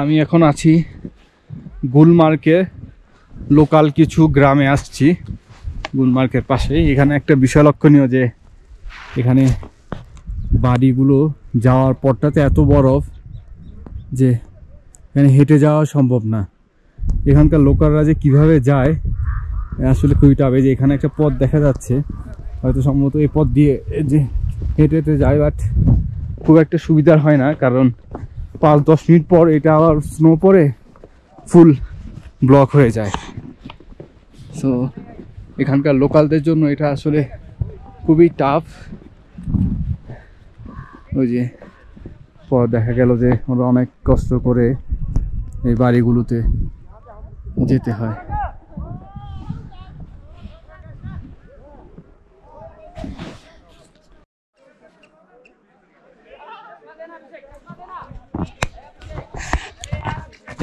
আমি এখন আছি গুলমার্গের লোকাল কিছু গ্রামে আসছি। গুলমার্গের পাশেই এখানে একটা বিষয় লক্ষণীয় যে এখানে বাড়িগুলো যাওয়ার পরটাতে এত বরফ যে এখানে হেঁটে যাওয়া সম্ভব না। এখানকার লোকালরা যে কীভাবে যায় আসলে খুবই টাফ। এই যে এখানে একটা পথ দেখা যাচ্ছে, হয়তো সম্ভবত এই পথ দিয়ে যে হেঁটে হেঁটে যায়, বাট খুব একটা সুবিধার হয় না, কারণ 5-10 মিনিট পর এটা আবার স্নো পরে ফুল ব্লক হয়ে যায়। সো এখানকার লোকালদের জন্য এটা আসলে খুবই টাফ। ওই যে পর দেখা গেল যে ওরা অনেক কষ্ট করে এই বাড়িগুলোতে যেতে হয়।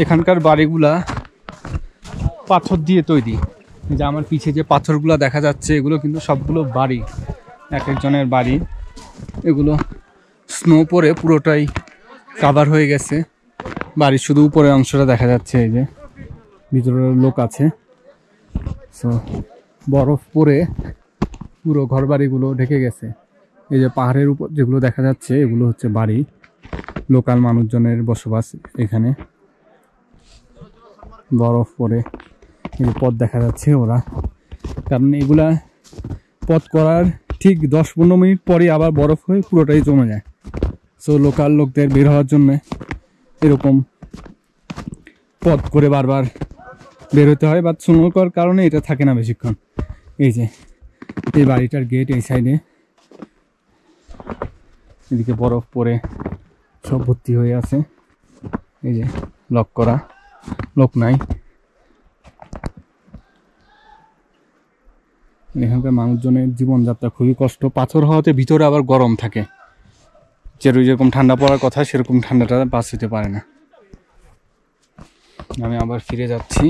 এখানকার বাড়িগুলা পাথর দিয়ে তৈরি। যে আমার পিছে যে পাথরগুলো দেখা যাচ্ছে এগুলো কিন্তু সবগুলো বাড়ি, এক একজনের বাড়ি। এগুলো স্নো পরে পুরোটাই কাভার হয়ে গেছে, বাড়ির শুধু উপরের অংশটা দেখা যাচ্ছে। এই যে ভিতরের লোক আছে, সো বরফ পরে পুরো ঘর বাড়িগুলো ঢেকে গেছে। এই যে পাহাড়ের উপর যেগুলো দেখা যাচ্ছে এগুলো হচ্ছে বাড়ি, লোকাল মানুষজনের বসবাস এখানে। বরফ পরে এই যে পথ দেখা যাচ্ছে ওরা, কারণ এগুলা পথ করার ঠিক 10-15 মিনিট পরে আবার বরফ হয়ে পুরোটাই জমে যায়। সো লোকাল লোকদের বের হওয়ার জন্য এরকম পথ করে বারবার বের হতে হয়, বা স্নোর কারণে এটা থাকে না বেশিক্ষণ। এই যে এই বাড়িটার গেট এই সাইডে, এদিকে বরফ পরে সব ভর্তি হয়ে আছে। এই যে লক করা, লোক নাই। এখানকার মানুষজনের জীবনযাত্রা খুবই কষ্ট। পাথর হওয়াতে ভিতরে আবার গরম থাকে, যেরকম ঠান্ডা পড়ার কথা সেরকম ঠান্ডাটা পাস হতে পারে না। আমি আবার ফিরে যাচ্ছি।